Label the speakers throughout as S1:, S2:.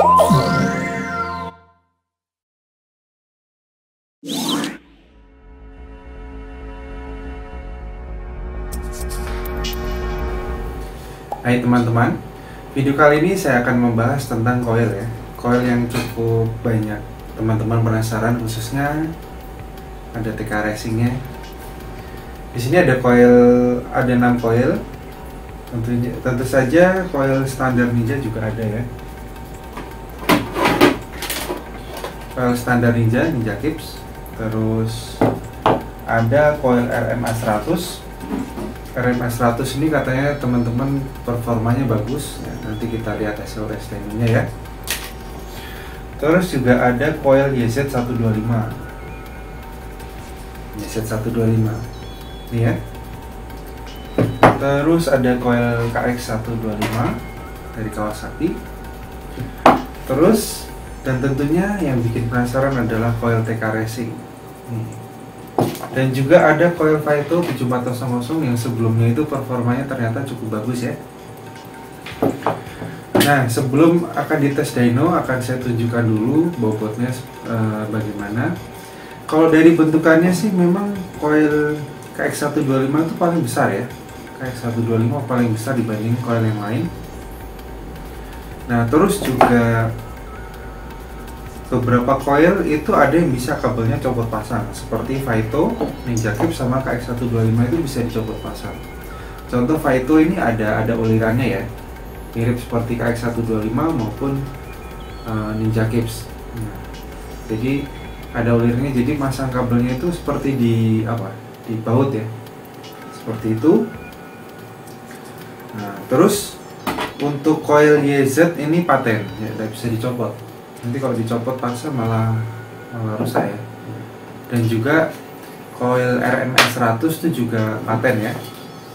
S1: Hai teman-teman, video kali ini saya akan membahas tentang coil ya. Coil yang cukup banyak teman-teman penasaran, khususnya ada TK racingnya. Di sini ada coil, ada 6 coil. Tentu saja coil standar Ninja juga ada ya. Coil standar Ninja Kips. Terus ada coil RMA 100. RMA 100 ini katanya teman-teman performanya bagus ya, nanti kita lihat hasil testingnya ya. Terus juga ada coil YZ125 ini ya. Terus ada coil KX125 dari Kawasaki. Terus dan tentunya yang bikin penasaran adalah coil TK Racing nih. Dan juga ada coil Vito 7400 yang sebelumnya itu performanya ternyata cukup bagus ya. Nah, sebelum akan dites dyno akan saya tunjukkan dulu bobotnya bagaimana. Kalau dari bentukannya sih memang coil KX125 itu paling besar ya. KX125 paling besar dibanding coil yang lain. Nah, terus juga beberapa coil itu ada yang bisa kabelnya copot pasang, seperti Vito, Ninja Kips sama KX125 itu bisa dicopot pasang. Contoh Vito ini ada ulirannya ya, mirip seperti KX125 maupun Ninja Kips. Nah, jadi ada ulirannya, jadi masang kabelnya itu seperti di baut ya, seperti itu. Nah, terus untuk coil YZ ini paten ya, tidak bisa dicopot. Nanti kalau dicopot paksa malah rusak ya. Dan juga coil RMA 100 itu juga paten ya,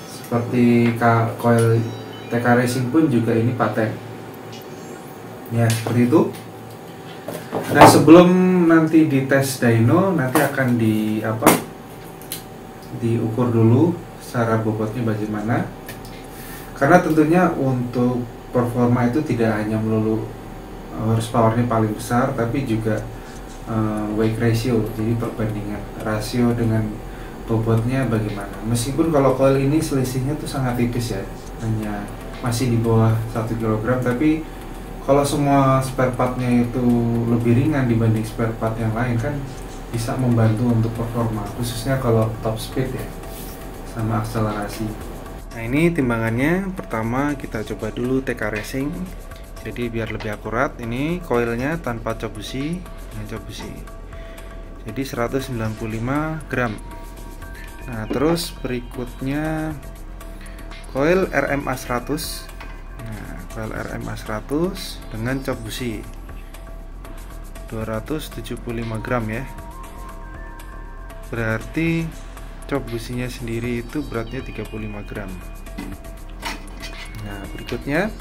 S1: seperti coil TK Racing pun juga ini paten ya, seperti itu. Nah, sebelum nanti dites dyno, nanti akan diukur dulu secara bobotnya bagaimana, karena tentunya untuk performa itu tidak hanya melulu horsepowernya paling besar, tapi juga weight ratio, jadi perbandingan rasio dengan bobotnya bagaimana. Meskipun kalau coil ini selisihnya tuh sangat tipis ya, hanya masih di bawah 1 kg, tapi kalau semua spare partnya itu lebih ringan dibanding spare part yang lain kan bisa membantu untuk performa, khususnya kalau top speed ya sama akselerasi. Nah, ini timbangannya. Pertama kita coba dulu TK Racing. Jadi biar lebih akurat, ini coilnya tanpa cop busi, dengan cop busi. Jadi 195 gram. Nah, terus berikutnya coil RMA 100. Nah, coil RMA 100 dengan cop busi 275 gram ya. Berarti cop businya sendiri itu beratnya 35 gram. Nah, berikutnya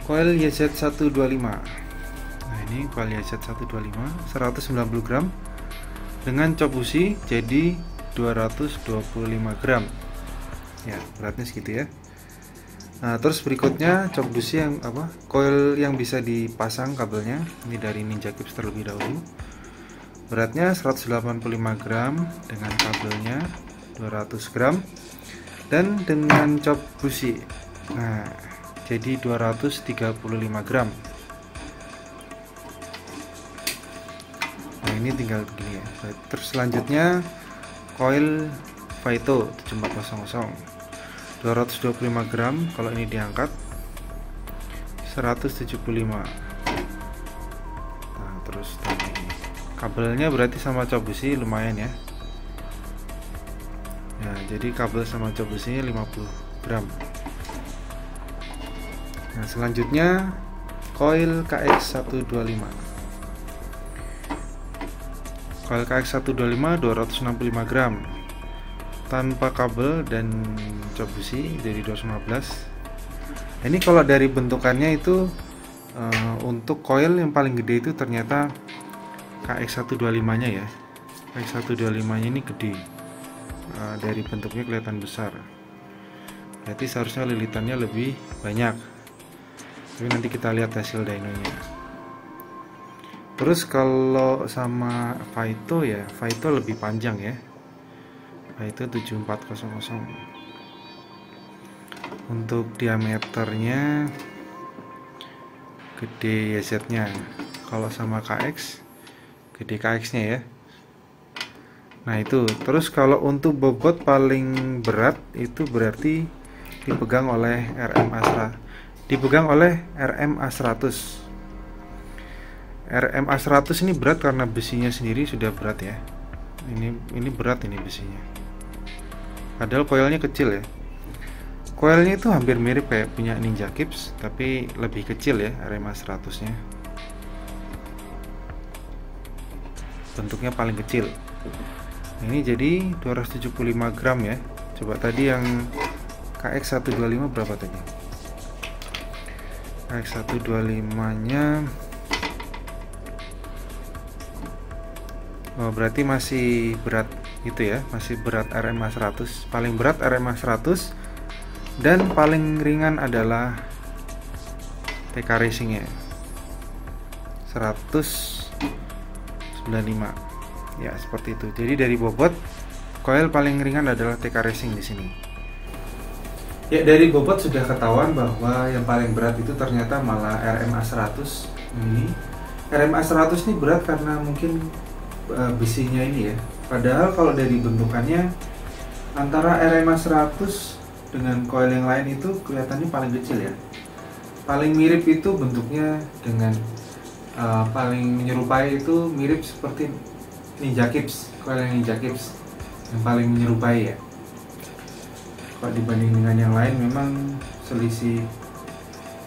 S1: coil YZ125. Nah, ini coil YZ125 190 gram dengan cop busi jadi 225 gram ya, beratnya segitu ya. Nah, terus berikutnya cop busi yang coil yang bisa dipasang kabelnya, ini dari Ninja Kips terlebih dahulu, beratnya 185 gram dengan kabelnya 200 gram dan dengan cop busi. Nah, jadi 235 gram. Nah, ini tinggal begini ya. Terus selanjutnya coil Vito 7400 225 gram. Kalau ini diangkat 175. Nah, terus ini kabelnya berarti sama cop busi lumayan ya. Ya, jadi kabel sama cop businya 50 gram. Nah, selanjutnya coil KX125. Coil KX125 265 gram tanpa kabel dan cop busi jadi 215. Ini kalau dari bentukannya itu untuk coil yang paling gede itu ternyata KX125 nya ya. KX125 nya ini gede, dari bentuknya kelihatan besar, berarti seharusnya lilitannya lebih banyak. Tapi nanti kita lihat hasil dynonya. Terus kalau sama Faito ya, Faito lebih panjang ya. Faito 7400. Untuk diameternya gede YZ-nya. Kalau sama KX, gede KX-nya ya. Nah itu. Terus kalau untuk bobot paling berat itu berarti dipegang oleh RMA100. RMA100 ini berat karena besinya sendiri sudah berat ya. Ini berat ini besinya. Padahal coilnya kecil ya. Coilnya itu hampir mirip kayak punya Ninja Kips, tapi lebih kecil ya RMA100 nya. Bentuknya paling kecil. Ini jadi 275 gram ya. Coba tadi yang KX125 berapa tadi? KX125 nya berarti masih berat gitu ya, masih berat RMA100. Paling berat RMA100 dan paling ringan adalah TK Racing nya 195 ya, seperti itu. Jadi dari bobot coil paling ringan adalah TK Racing di sini. Ya, dari bobot sudah ketahuan bahwa yang paling berat itu ternyata malah RMA100 ini. RMA100 ini berat karena mungkin besinya ini ya. Padahal kalau dari bentukannya antara RMA100 dengan coil yang lain itu kelihatannya paling kecil ya. Paling mirip itu bentuknya dengan paling menyerupai itu mirip seperti Ninja Kips, coil yang Ninja Kips yang paling menyerupai ya. Kalau dibanding dengan yang lain memang selisih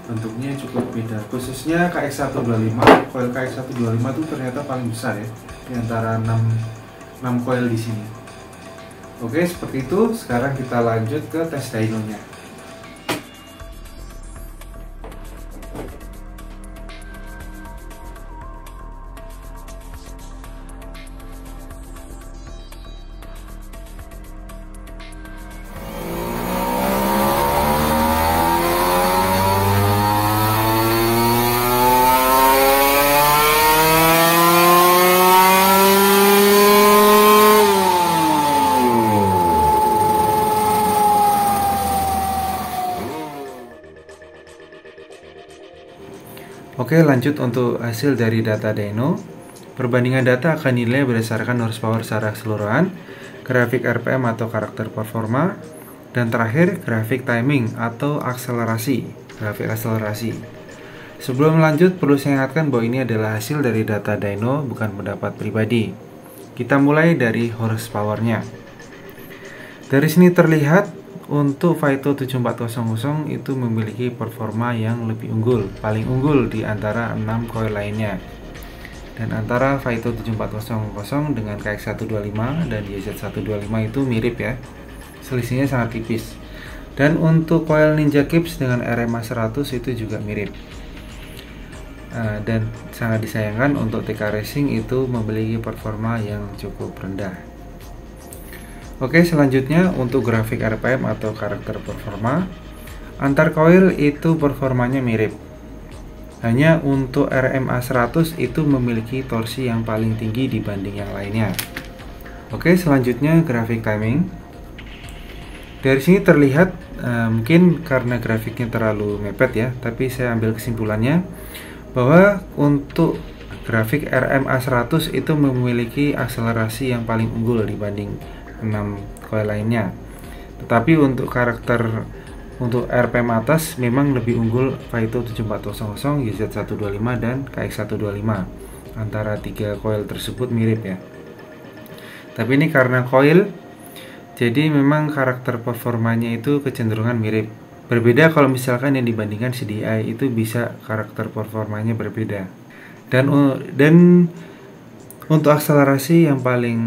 S1: bentuknya cukup beda. Khususnya KX125, coil KX125 itu ternyata paling besar ya di antara 6 coil di sini. Oke, seperti itu. Sekarang kita lanjut ke tes dynonya. Oke, lanjut untuk hasil dari data dyno. Perbandingan data akan dinilai berdasarkan horsepower secara keseluruhan, grafik RPM atau karakter performa, dan terakhir grafik timing atau akselerasi, grafik akselerasi. Sebelum lanjut, perlu saya ingatkan bahwa ini adalah hasil dari data dyno, bukan pendapat pribadi. Kita mulai dari horsepowernya. Dari sini terlihat untuk Faito 7400 itu memiliki performa yang lebih unggul, paling unggul di antara 6 coil lainnya. Dan antara Faito 7400 dengan KX125 dan YZ125 itu mirip ya, selisihnya sangat tipis. Dan untuk coil Ninja Kips dengan RMA100 itu juga mirip. Dan sangat disayangkan untuk TK Racing itu memiliki performa yang cukup rendah. Oke, selanjutnya untuk grafik RPM atau karakter performa, antar coil itu performanya mirip. Hanya untuk RMA100 itu memiliki torsi yang paling tinggi dibanding yang lainnya. Oke, selanjutnya grafik timing. Dari sini terlihat mungkin karena grafiknya terlalu mepet ya, tapi saya ambil kesimpulannya bahwa untuk grafik RMA100 itu memiliki akselerasi yang paling unggul dibanding 6 coil lainnya. Tetapi untuk karakter untuk RPM atas memang lebih unggul Faito 7400, YZ125 dan KX125. Antara 3 coil tersebut mirip ya. Tapi ini karena coil, jadi memang karakter performanya itu kecenderungan mirip. Berbeda kalau misalkan yang dibandingkan CDI itu bisa karakter performanya berbeda. Dan untuk akselerasi yang paling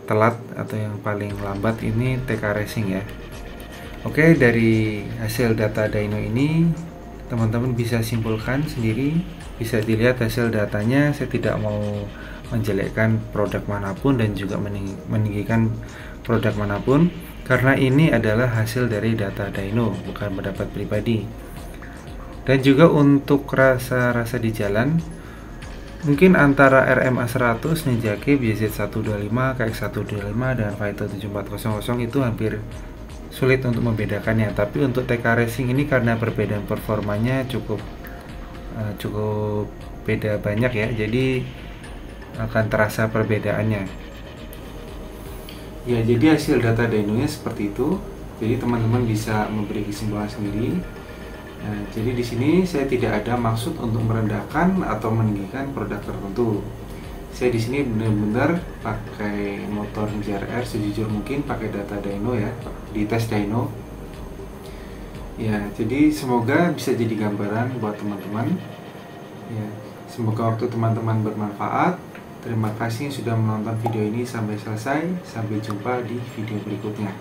S1: telat atau yang paling lambat ini TK Racing ya. Oke, dari hasil data dyno ini teman-teman bisa simpulkan sendiri, bisa dilihat hasil datanya. Saya tidak mau menjelekkan produk manapun dan juga meninggikan produk manapun, karena ini adalah hasil dari data dyno, bukan pendapat pribadi. Dan juga untuk rasa-rasa di jalan, Mungkin antara RMA 100, Ninja Cube, YZ125, KX125 dan Faito 7400 itu hampir sulit untuk membedakannya. Tapi untuk TK Racing ini karena perbedaan performanya cukup beda banyak ya, jadi akan terasa perbedaannya. Ya, jadi hasil data dynonya seperti itu. Jadi teman-teman bisa memberi kesimpulan sendiri. Nah, jadi di sini saya tidak ada maksud untuk merendahkan atau meninggikan produk tertentu. Saya di sini benar-benar pakai motor Ninja RR sejujur mungkin, pakai data dyno ya, di tes dyno. Ya, jadi semoga bisa jadi gambaran buat teman-teman. Ya, semoga waktu teman-teman bermanfaat. Terima kasih sudah menonton video ini sampai selesai. Sampai jumpa di video berikutnya.